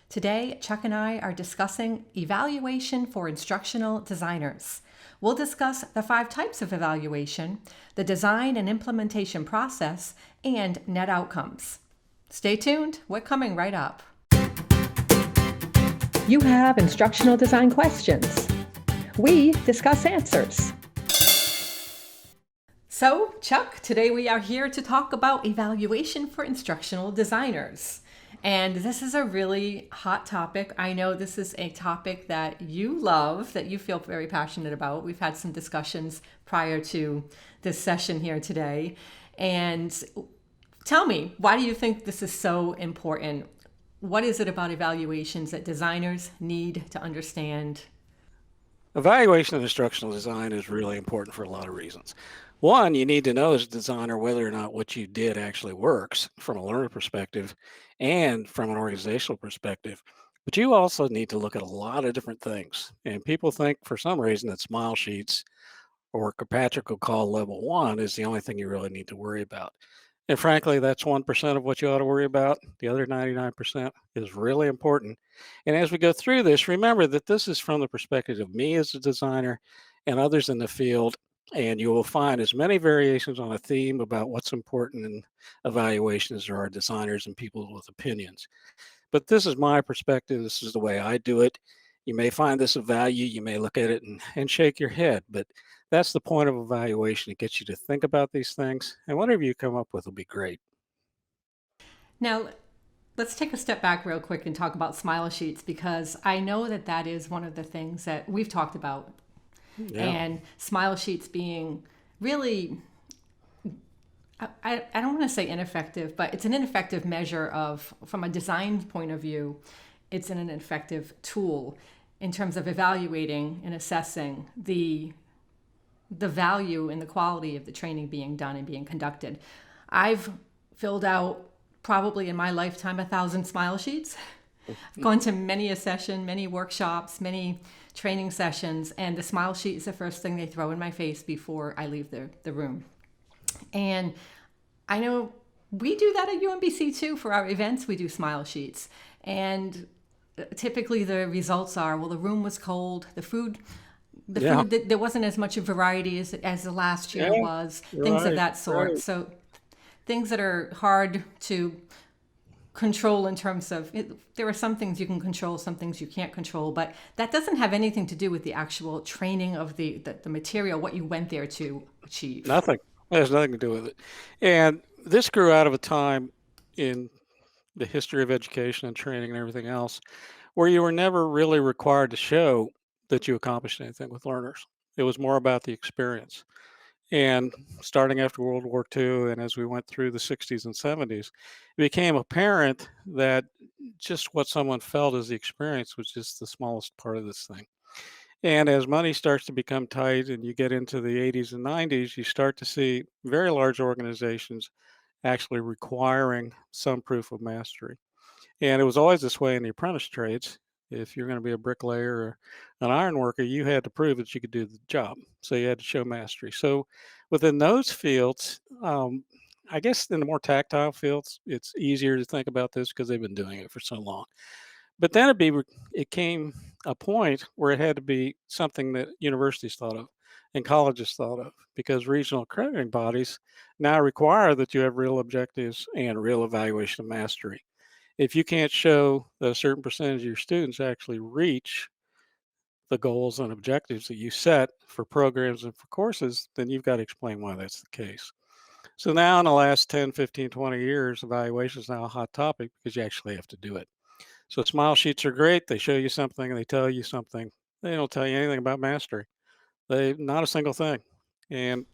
Today, Chuck and I are discussing evaluation for instructional designers. We'll discuss the 5 types of evaluation, the design and implementation process, and net outcomes. Stay tuned, we're coming right up. You have instructional design questions. We discuss answers. So, Chuck, today we are here to talk about evaluation for instructional designers. And this is a really hot topic. I know this is a topic that you love, that you feel very passionate about. We've had some discussions prior to this session here today. And tell me, why do you think this is so important? What is it about evaluations that designers need to understand? Evaluation of instructional design is really important for a lot of reasons. One, you need to know as a designer whether or not what you did actually works from a learner perspective and from an organizational perspective. But you also need to look at a lot of different things. And people think for some reason that smile sheets or Kirkpatrick will call level one is the only thing you really need to worry about. And frankly, that's 1% of what you ought to worry about. The other 99% is really important. And as we go through this, remember that this is from the perspective of me as a designer and others in the field. And you will find as many variations on a theme about what's important in evaluation as there are designers and people with opinions. But this is my perspective. This is the way I do it. You may find this of value. You may look at it and shake your head, but that's the point of evaluation. It gets you to think about these things, and whatever you come up with will be great. Now, let's take a step back real quick and talk about smile sheets, because I know that that is one of the things that we've talked about. Yeah. And smile sheets being really, I don't want to say ineffective, but it's an ineffective measure of, from a design point of view, it's an ineffective tool in terms of evaluating and assessing the value and the quality of the training being done and being conducted. I've filled out probably in my lifetime 1,000 smile sheets. I've gone to many a session, many workshops, many training sessions, and the smile sheet is the first thing they throw in my face before I leave the room. And I know we do that at UMBC too. For our events, we do smile sheets. And typically the results are, well, the room was cold, the food, Yeah. there wasn't as much variety as the last year Yeah. was, things of Right. that sort. Right. So things that are hard to control in terms of there are some things you can control, some things you can't control, but that doesn't have anything to do with the actual training of the material, what you went there to achieve. Nothing. It has nothing to do with it. And this grew out of a time in the history of education and training and everything else where you were never really required to show that you accomplished anything with learners. It was more about the experience. And starting after World War II, and as we went through the 60s and 70s, it became apparent that just what someone felt as the experience was just the smallest part of this thing. And as money starts to become tight and you get into the 80s and 90s, you start to see very large organizations actually requiring some proof of mastery. And it was always this way in the apprentice trades. If you're going to be a bricklayer or an iron worker, you had to prove that you could do the job. So you had to show mastery. So within those fields, I guess in the more tactile fields, it's easier to think about this because they've been doing it for so long. But then it came a point where it had to be something that universities thought of and colleges thought of because regional accrediting bodies now require that you have real objectives and real evaluation of mastery. If you can't show that a certain percentage of your students actually reach the goals and objectives that you set for programs and for courses, then you've got to explain why that's the case. So now in the last 10, 15, 20 years, evaluation is now a hot topic because you actually have to do it. So smile sheets are great. They show you something and they tell you something. They don't tell you anything about mastery. They not a single thing. And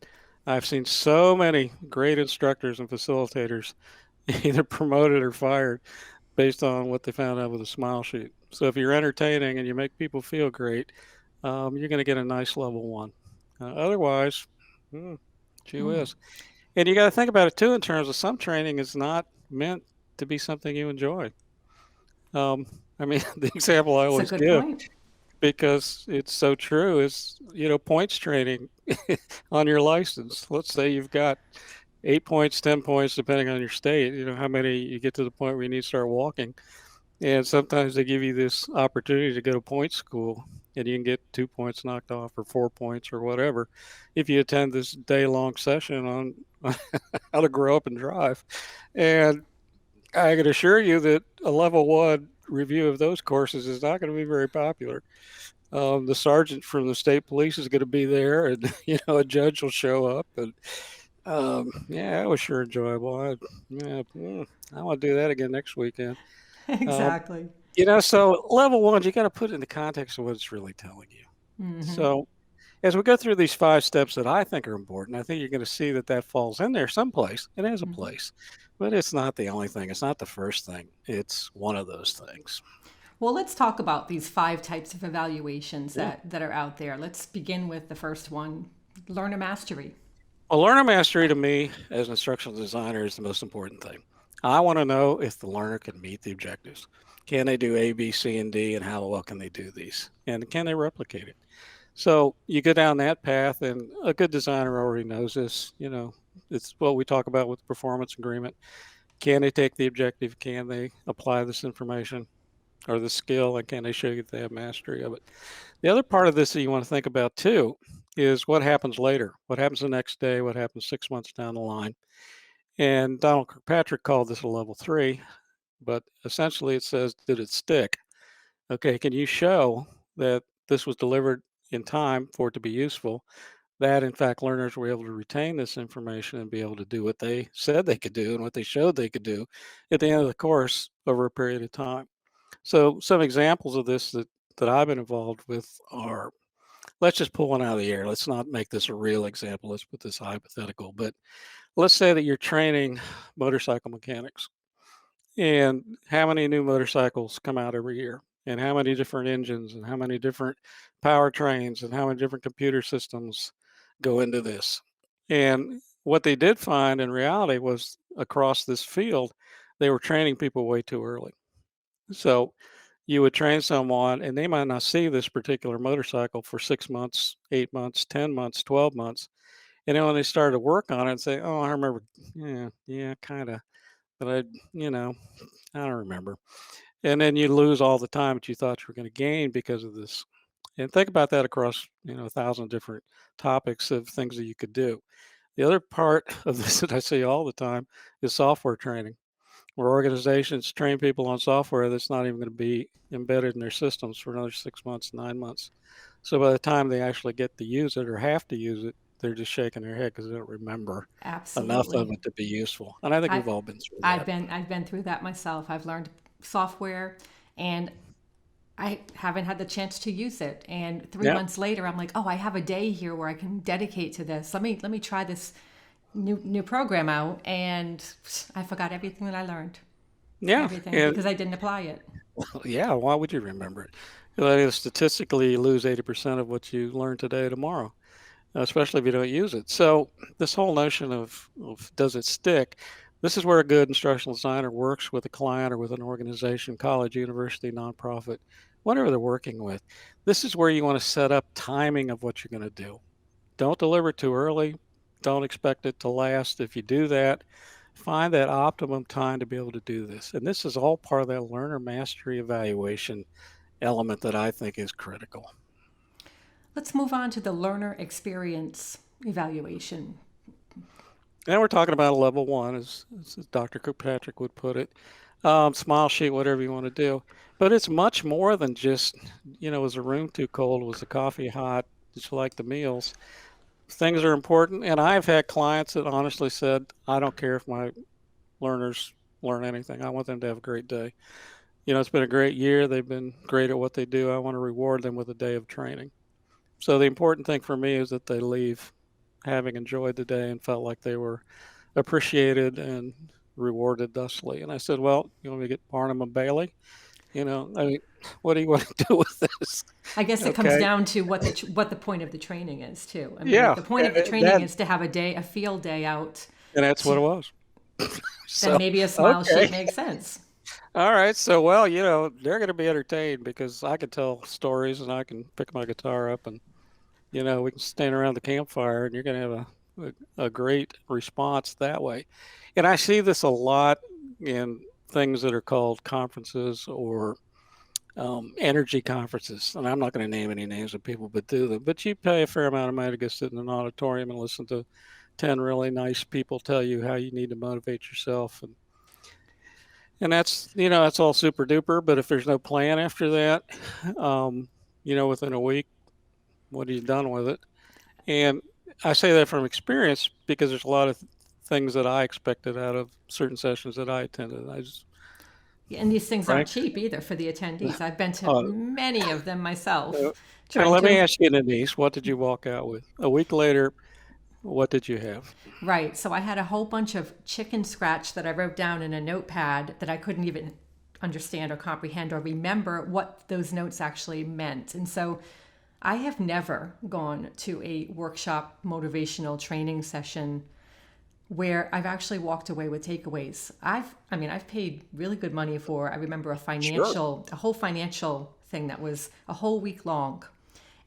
I've seen so many great instructors and facilitators either promoted or fired based on what they found out with a smile sheet. So if you're entertaining and you make people feel great, you're going to get a nice level one. Otherwise, mm, gee Hmm. whiz. And you got to think about it too in terms of some training is not meant to be something you enjoy. Um, I mean, the example I It's a always good give point. because it's so true is, points training on your license. Let's say you've got 8 points, 10 points, depending on your state, how many you get to the point where you need to start walking. And sometimes they give you this opportunity to go to point school, and you can get 2 points knocked off or 4 points or whatever if you attend this day-long session on how to grow up and drive. And I can assure you that a level 1 review of those courses is not gonna be very popular. The sergeant from the state police is gonna be there, and, a judge will show up, and, yeah, it was sure enjoyable. I wanna do that again next weekend. Um, Exactly. so level 1, you gotta put it in the context of what it's really telling you. Hmm. So, as we go through these 5 steps that I think are important, I think you're gonna see that that falls in there someplace. It has a Hmm. place, but it's not the only thing. It's not the first thing. It's one of those things. Well, let's talk about these 5 types of evaluations Yeah. that are out there. Let's begin with the first one, learner mastery. Well, learner mastery to me as an instructional designer is the most important thing. I wanna know if the learner can meet the objectives. Can they do A, B, C, and D, and how well can they do these? And can they replicate it? So you go down that path, and a good designer already knows this. It's what we talk about with performance agreement. Can they take the objective? Can they apply this information or the skill? And can they show you that they have mastery of it? The other part of this that you want to think about too is what happens later. What happens the next day? What happens 6 months down the line? And Donald Kirkpatrick called this a level 3, but essentially it says, did it stick? Okay, can you show that this was delivered in time for it to be useful? That in fact learners were able to retain this information and be able to do what they said they could do and what they showed they could do at the end of the course over a period of time. So some examples of this that I've been involved with are, let's just pull one out of the air. Let's not make this a real example. Let's put this hypothetical. But let's say that you're training motorcycle mechanics, and how many new motorcycles come out every year, and how many different engines, and how many different powertrains, and how many different computer systems go into this. And what they did find in reality was across this field, they were training people way too early. So you would train someone and they might not see this particular motorcycle for 6 months, 8 months, 10 months, 12 months. And then when they started to work on it and say, oh, I remember, yeah, kind of, but you know, I don't remember. And then you lose all the time that you thought you were going to gain because of this. And think about that across, 1,000 different topics of things that you could do. The other part of this that I see all the time is software training, where organizations train people on software that's not even going to be embedded in their systems for another 6 months, 9 months. So by the time they actually get to use it or have to use it, they're just shaking their head because they don't remember enough of Absolutely. it to be useful. And I think I've we've all been through I've that. been through that myself. I've learned software and I haven't had the chance to use it. And three Yeah. months later, I'm like, oh, I have a day here where I can dedicate to this. Let me try this new program out, and I forgot everything that I learned, Yeah. everything And because I didn't apply it. yeah, why would you remember it? Statistically, you lose 80% of what you learn today tomorrow, especially if you don't use it. So, this whole notion of does it stick? This is where a good instructional designer works with a client or with an organization, college, university, nonprofit, whatever they're working with. This is where you want to set up timing of what you're going to do. Don't deliver too early. Don't expect it to last. If you do that, find that optimum time to be able to do this. And this is all part of that learner mastery evaluation element that I think is critical. Let's move on to the learner experience evaluation. And we're talking about a level 1, as Dr. Kirkpatrick would put it. Smile sheet, whatever you want to do. But it's much more than just, was the room too cold? Was the coffee hot? Did you like the meals? Things are important. And I've had clients that honestly said, I don't care if my learners learn anything. I want them to have a great day. It's been a great year. They've been great at what they do. I want to reward them with a day of training. So the important thing for me is that they leave having enjoyed the day and felt like they were appreciated and rewarded thusly. And I said, well, you want me to get Barnum and Bailey? I mean, what do you want to do with this? I guess it comes Okay. down to what the point of the training is too. I mean, if Yeah. the point of the training That, is to have a field day out, and that's what to, it was. then So, maybe a smile okay. sheet makes sense. All right. So, well, they're going to be entertained because I can tell stories and I can pick my guitar up and we can stand around the campfire and you're going to have a great response that way. And I see this a lot in things that are called conferences or energy conferences, and I'm not going to name any names of people that do them, but you pay a fair amount of money to go sit in an auditorium and listen to 10 really nice people tell you how you need to motivate yourself. And that's, that's all super duper. But if there's no plan after that, um, within a week, what are you done with it? And I say that from experience because there's a lot of things that I expected out of certain sessions that I attended. And these things aren't Frank, cheap either for the attendees. I've been to uh, many of them myself, so trying let me to. ask you, Denise, what did you walk out with? A week later, what did you have? Right. So I had a whole bunch of chicken scratch that I wrote down in a notepad that I couldn't even understand or comprehend or remember what those notes actually meant. And so I have never gone to a workshop motivational training session where I've actually walked away with takeaways. I've paid really good money for, I remember Sure. a whole financial thing that was a whole week long.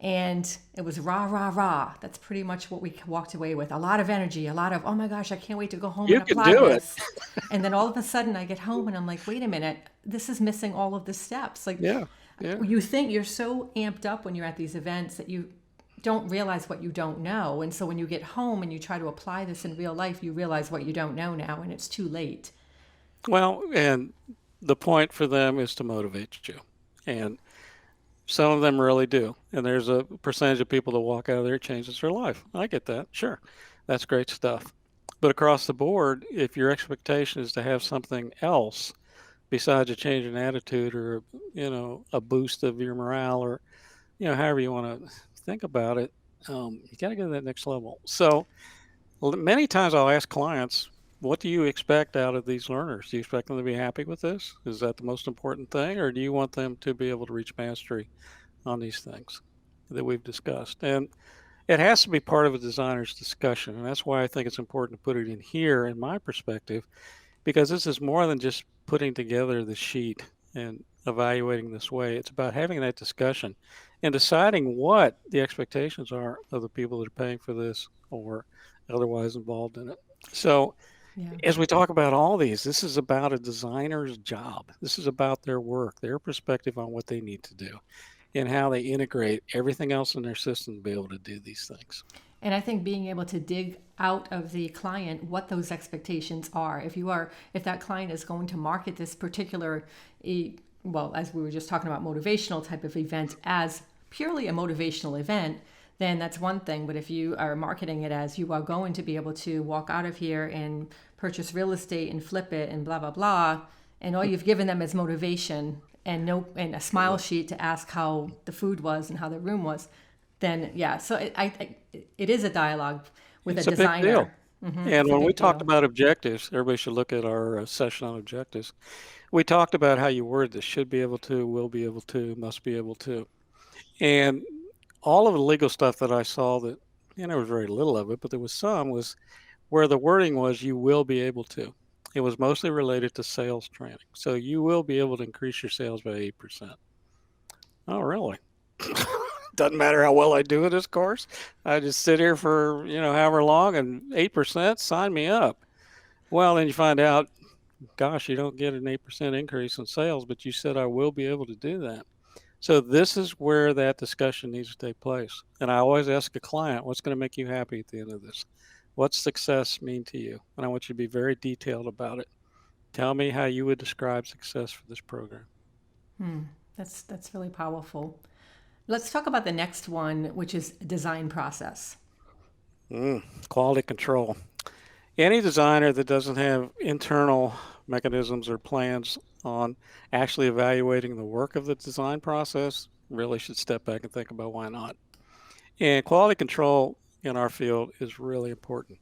And it was rah, rah, rah. That's pretty much what we walked away with. A lot of energy, a lot of, oh my gosh, I can't wait to go home and You can apply do it. this. And then all of a sudden I get home and I'm like, wait a minute, this is missing all of the steps. Like, Yeah. Yeah. you think you're so amped up when you're at these events that you don't realize what you don't know. And so when you get home and you try to apply this in real life, you realize what you don't know now and it's too late. Well, and the point for them is to motivate you. And some of them really do. And there's a percentage of people that walk out of there changes their life. I get that. Sure. That's great stuff. But across the board, if your expectation is to have something else besides a change in attitude or, a boost of your morale or, however you want to think about it, you got to go to that next level. So many times I'll ask clients, what do you expect out of these learners? Do you expect them to be happy with this? Is that the most important thing? Or do you want them to be able to reach mastery on these things that we've discussed? And it has to be part of a designer's discussion. And that's why I think it's important to put it in here, in my perspective, because this is more than just putting together the sheet and evaluating this way. It's about having that discussion and deciding what the expectations are of the people that are paying for this or otherwise involved in it. So, Yeah. as we talk about all these, this is about a designer's job. This is about their work, their perspective on what they need to do, and how they integrate everything else in their system to be able to do these things. And I think being able to dig out of the client what those expectations are. If that client is going to market this particular, well, as we were just talking about, motivational type of event as purely a motivational event, then that's one thing. But if you are marketing it as you are going to be able to walk out of here and purchase real estate and flip it and blah, blah, blah, and all you've given them is motivation and a smile sheet to ask how the food was and how the room was, then yeah. So it is a dialogue with It's a a big deal. designer. Mm-hmm. And It's a when we big talked deal. about objectives, everybody should look at our session on objectives. We talked about how you word this: should be able to, will be able to, must be able to. And all of the legal stuff that I saw that, there was very little of it, but there was some, was where the wording was you will be able to. It was mostly related to sales training. So you will be able to increase your sales by 8%. Oh, really? Doesn't matter how well I do in this course. I just sit here for, however long and 8%, sign me up. Well, then you find out, gosh, you don't get an 8% increase in sales, but you said I will be able to do that. So this is where that discussion needs to take place. And I always ask a client, what's going to make you happy at the end of this? What's success mean to you? And I want you to be very detailed about it. Tell me how you would describe success for this program. That's really powerful. Let's talk about the next one, which is design process. Quality control. Any designer that doesn't have internal mechanisms or plans on actually evaluating the work of the design process really should step back and think about why not. And quality control in our field is really important.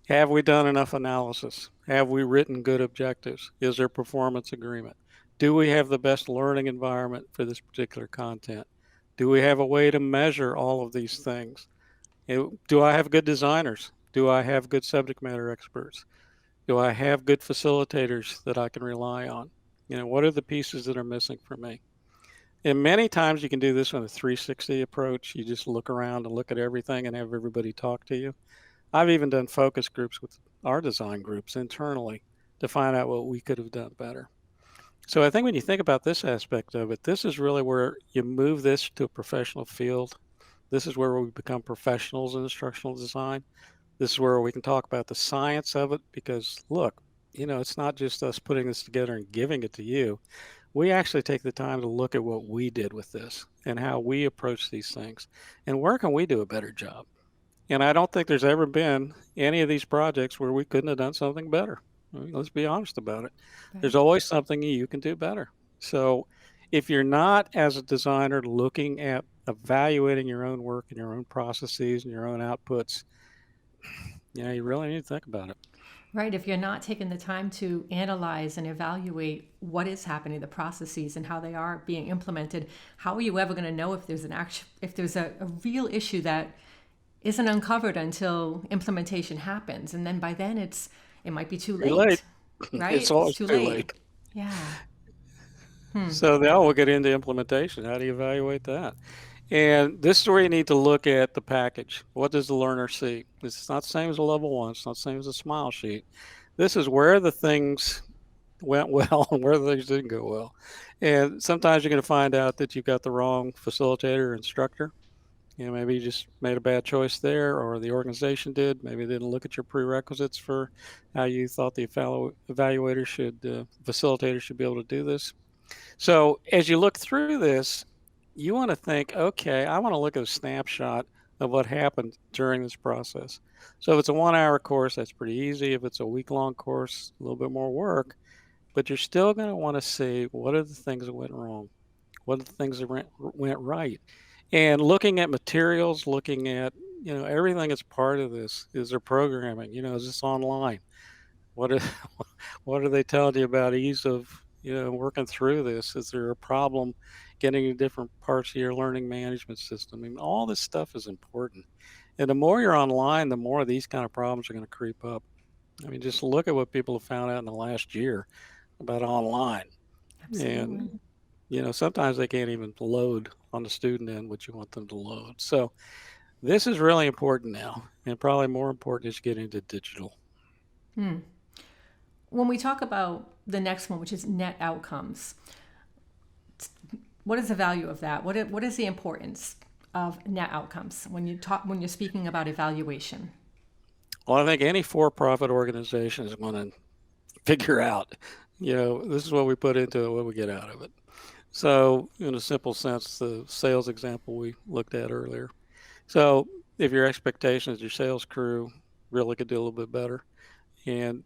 Have we done enough analysis? Have we written good objectives? Is there performance agreement? Do we have the best learning environment for this particular content? Do we have a way to measure all of these things? Do I have good designers? Do I have good subject matter experts? Do I have good facilitators that I can rely on? What are the pieces that are missing for me? And many times you can do this on a 360 approach. You just look around and look at everything and have everybody talk to you. I've even done focus groups with our design groups internally to find out what we could have done better. So I think when you think about this aspect of it, this is really where you move this to a professional field. This is where we become professionals in instructional design. This is where we can talk about the science of it because look, it's not just us putting this together and giving it to you. We actually take the time to look at what we did with this and how we approach these things and where can we do a better job. And I don't think there's ever been any of these projects where we couldn't have done something better. I mean, let's be honest about it. There's Right. always something you can do better. So if you're not, as a designer, looking at evaluating your own work and your own processes and your own outputs, you really need to think about it. Right. If you're not taking the time to analyze and evaluate what is happening, the processes and how they are being implemented, how are you ever going to know if there's if there's a real issue that isn't uncovered until implementation happens? And then by then it might be too Too late. late. Right? It's It's always too too late. late. Yeah. So now we'll get into implementation. How do you evaluate that? And this is where you need to look at the package. What does the learner see? It's not the same as a level one. It's not the same as a smile sheet. This is where the things went well and where the things didn't go well. And sometimes you're going to find out that you've got the wrong facilitator or instructor. Maybe you just made a bad choice there, or the organization did. Maybe they didn't look at your prerequisites for how you thought the evaluator facilitator should be able to do this. So as you look through this, you want to think, okay, I want to look at a snapshot of what happened during this process. So if it's a 1 hour course, that's pretty easy. If it's a week-long course, a little bit more work, but you're still going to want to see what are the things that went wrong, what are the things that went right, and looking at materials, looking at everything that's part of this. Is there programming? Is this online? What are what are they telling you about ease of working through this? Is there a problem getting to different parts of your learning management system? I mean, all this stuff is important. And the more you're online, the more these kind of problems are going to creep up. I mean, just look at what people have found out in the last year about online. Absolutely. And, sometimes they can't even load on the student end what you want them to load. So this is really important now, and probably more important as you get into digital. When we talk about the next one, which is net outcomes, what is the value of that? What is the importance of net outcomes when you're speaking about evaluation? Well, I think any for-profit organization is going to figure out, this is what we put into it, what we get out of it. So in a simple sense, the sales example we looked at earlier. So if your expectation is your sales crew really could do a little bit better, and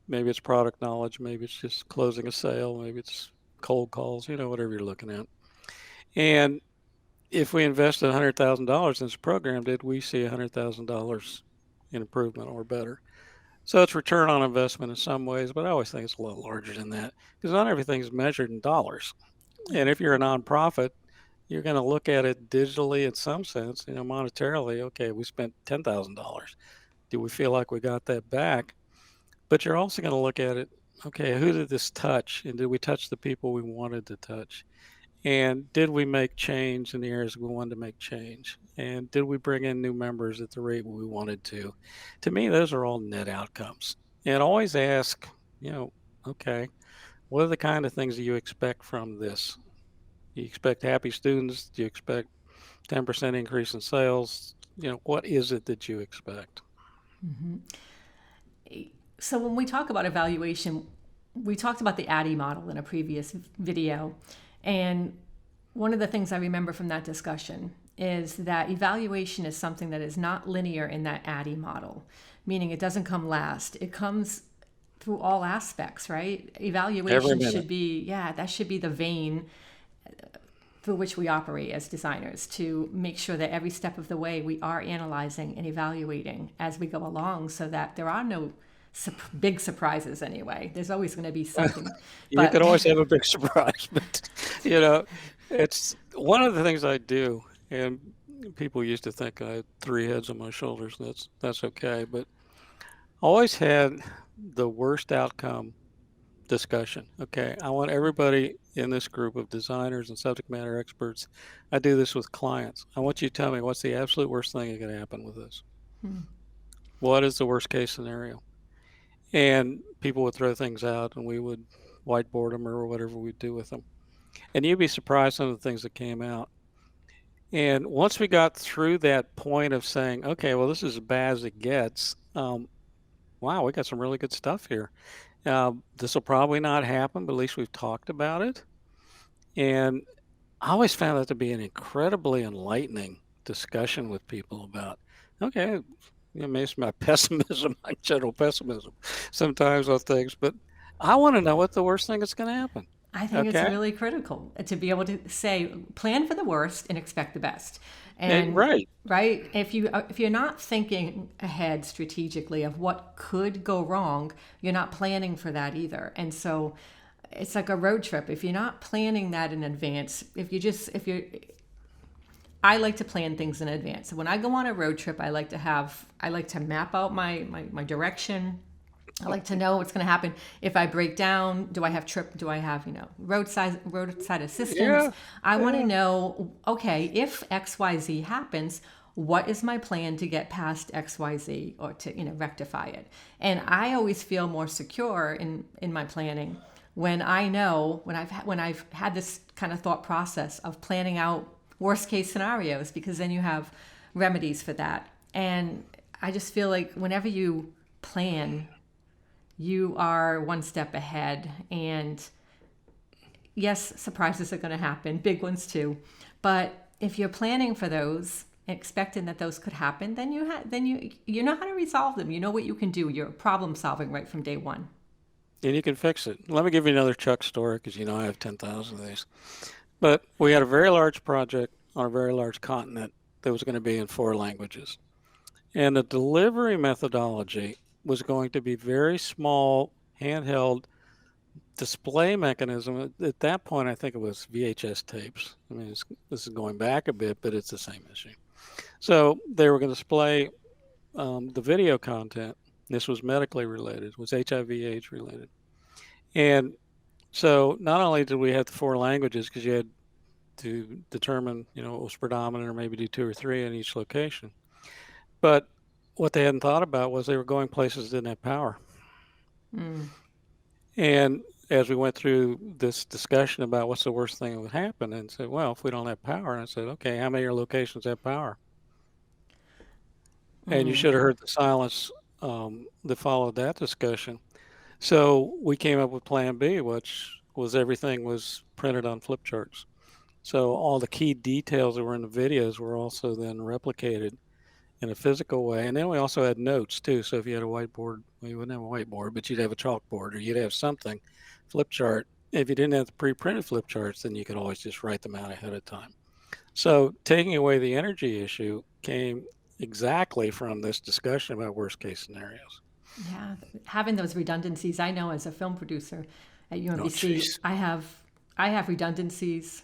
maybe it's product knowledge, maybe it's just closing a sale, maybe it's cold calls, whatever you're looking at. And if we invested $100,000 in this program, did we see $100,000 in improvement or better? So it's return on investment in some ways, but I always think it's a lot larger than that because not everything is measured in dollars. And if you're a nonprofit, you're going to look at it digitally in some sense, monetarily. Okay, we spent $10,000. Do we feel like we got that back? But you're also going to look at it. Okay, who did this touch? And did we touch the people we wanted to touch? And did we make change in the areas we wanted to make change? And did we bring in new members at the rate we wanted to? To me, those are all net outcomes. And always ask, okay, what are the kind of things that you expect from this? Do you expect happy students? Do you expect 10% increase in sales? What is it that you expect? So when we talk about evaluation, we talked about the ADDIE model in a previous video. And one of the things I remember from that discussion is that evaluation is something that is not linear in that ADDIE model, meaning it doesn't come last. It comes through all aspects, right? Every Evaluation minute. should be, that should be the vein through which we operate as designers to make sure that every step of the way we are analyzing and evaluating as we go along so that there are no big surprises anyway. There's always going to be something. You could always have a big surprise, but it's one of the things I do, and people used to think I had 3 heads on my shoulders, and that's okay. But I always had the worst outcome discussion. Okay, I want everybody in this group of designers and subject matter experts. I do this with clients. I want you to tell me what's the absolute worst thing that could happen with this. What is the worst case scenario? And people would throw things out, and we would whiteboard them or whatever we do with them. And you'd be surprised some of the things that came out. And once we got through that point of saying, okay, well, this is as bad as it gets, wow, we got some really good stuff here. This will probably not happen, but at least we've talked about it. And I always found that to be an incredibly enlightening discussion with people about, okay, maybe it's my pessimism, my general pessimism sometimes on things, but I want to know what the worst thing that's going to happen. I think it's Okay. really critical to be able to say, plan for the worst and expect the best. And Right. right, if you're not thinking ahead strategically of what could go wrong, you're not planning for that either. And so it's like a road trip. If you're not planning that in advance, if you're I like to plan things in advance. So when I go on a road trip, I like to map out my direction. I like to know what's going to happen if I break down. Do I have roadside assistance? Yeah. I want to Yeah. know, okay, if XYZ happens, what is my plan to get past XYZ or to, rectify it? And I always feel more secure in my planning when I know when I've had this kind of thought process of planning out worst case scenarios, because then you have remedies for that. And I just feel like whenever you plan, you are one step ahead. And yes, surprises are going to happen, big ones too. But if you're planning for those, expecting that those could happen, then you know how to resolve them. You know what you can do. You're problem solving right from day one. And you can fix it. Let me give you another Chuck story because I have 10,000 of these. But we had a very large project on a very large continent that was going to be in 4 languages. And the delivery methodology was going to be very small, handheld display mechanism. At that point, I think it was VHS tapes. I mean, this is going back a bit, but it's the same issue. So they were going to display the video content. This was medically related, was HIV/AIDS related. And so not only did we have the 4 languages, because you had to determine, what was predominant or maybe do 2 or 3 in each location, but what they hadn't thought about was they were going places that didn't have power. And as we went through this discussion about what's the worst thing that would happen, and said, well, if we don't have power, and I said, okay, how many of your locations have power? And you should have heard the silence that followed that discussion. So we came up with Plan B, which was everything was printed on flip charts. So all the key details that were in the videos were also then replicated in a physical way. And then we also had notes too. So if you had a whiteboard, well, you wouldn't have a whiteboard, but you'd have a chalkboard or you'd have something, flip chart. If you didn't have the pre-printed flip charts, then you could always just write them out ahead of time. So taking away the energy issue came exactly from this discussion about worst case scenarios. Yeah, having those redundancies. I know as a film producer at Oh, UMBC, jeez. I have redundancies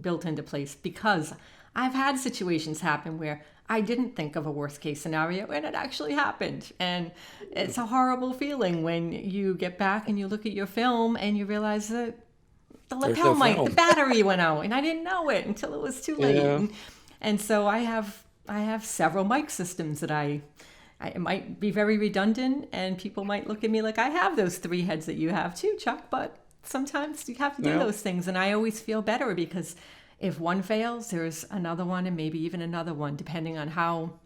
built into place because I've had situations happen where I didn't think of a worst case scenario and it actually happened. And it's a horrible feeling when you get back and you look at your film and you realize that There's no the film. battery went out and I didn't know it until it was too late. Yeah. And so I have several mic systems that it might be very redundant and people might look at me like I have those 3 heads that you have too, Chuck, but sometimes you have to do Yeah. those things. And I always feel better because if one fails, there's another one and maybe even another one, depending on how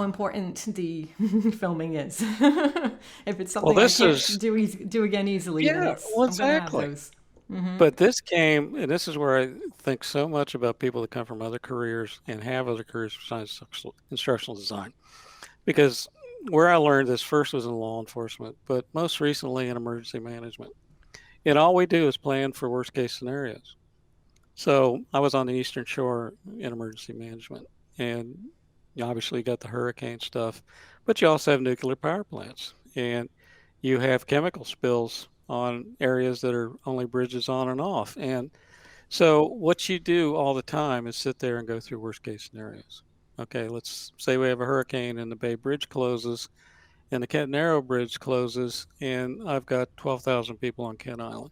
important the filming is. If it's something I This can't is do again easily, then yeah, well, I'm going to have exactly. those. But this came, and this is where I think so much about people that come from other careers and have other careers besides instructional design. Because where I learned this first was in law enforcement, but most recently in emergency management. And all we do is plan for worst case scenarios. So I was on the Eastern Shore in emergency management, and you obviously got the hurricane stuff, but you also have nuclear power plants, and you have chemical spills on areas that are only bridges on and off. And so what you do all the time is sit there and go through worst case scenarios. Okay, let's say we have a hurricane and the Bay Bridge closes and the Kent Narrow Bridge closes, and I've got 12,000 people on Kent Island.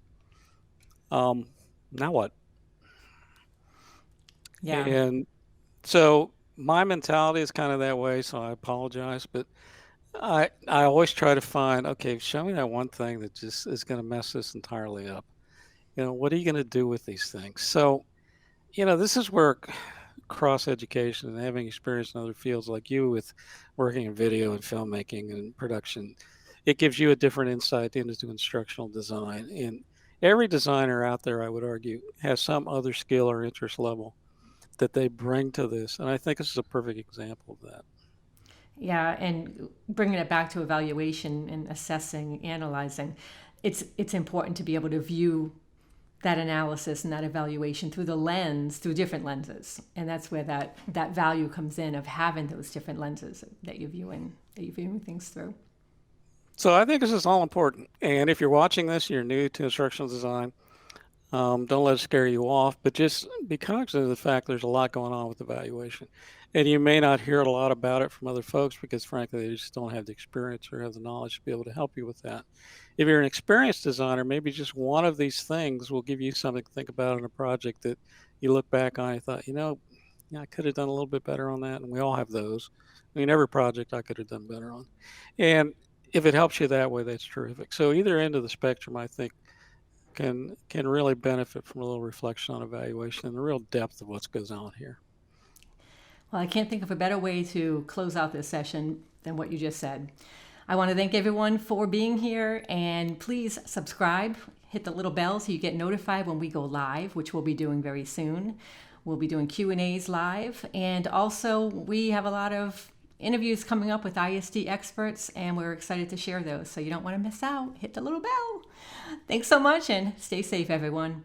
Now what? Yeah. And so my mentality is kind of that way, so I apologize, but I always try to find, okay, show me that one thing that just is going to mess this entirely up. What are you going to do with these things? So, this is where cross education and having experience in other fields like you with working in video and filmmaking and production, it gives you a different insight into instructional design. And every designer out there, I would argue, has some other skill or interest level that they bring to this. And I think this is a perfect example of that. Yeah, and bringing it back to evaluation and assessing, analyzing, it's important to be able to view that analysis and that evaluation through different lenses, and that's where that value comes in of having those different lenses that you're viewing things through. So I think this is all important. And if you're watching this, you're new to instructional design, don't let it scare you off, but just be cognizant of the fact there's a lot going on with evaluation. And you may not hear a lot about it from other folks because, frankly, they just don't have the experience or have the knowledge to be able to help you with that. If you're an experienced designer, maybe just one of these things will give you something to think about in a project that you look back on and thought, yeah, I could have done a little bit better on that. And we all have those. I mean, every project I could have done better on. And if it helps you that way, that's terrific. So either end of the spectrum, I think, can really benefit from a little reflection on evaluation and the real depth of what goes on here. Well, I can't think of a better way to close out this session than what you just said. I want to thank everyone for being here, and please subscribe, hit the little bell so you get notified when we go live, which we'll be doing very soon. We'll be doing Q&As live, and also we have a lot of interviews coming up with ISD experts, and we're excited to share those. So you don't want to miss out. Hit the little bell. Thanks so much, and stay safe, everyone.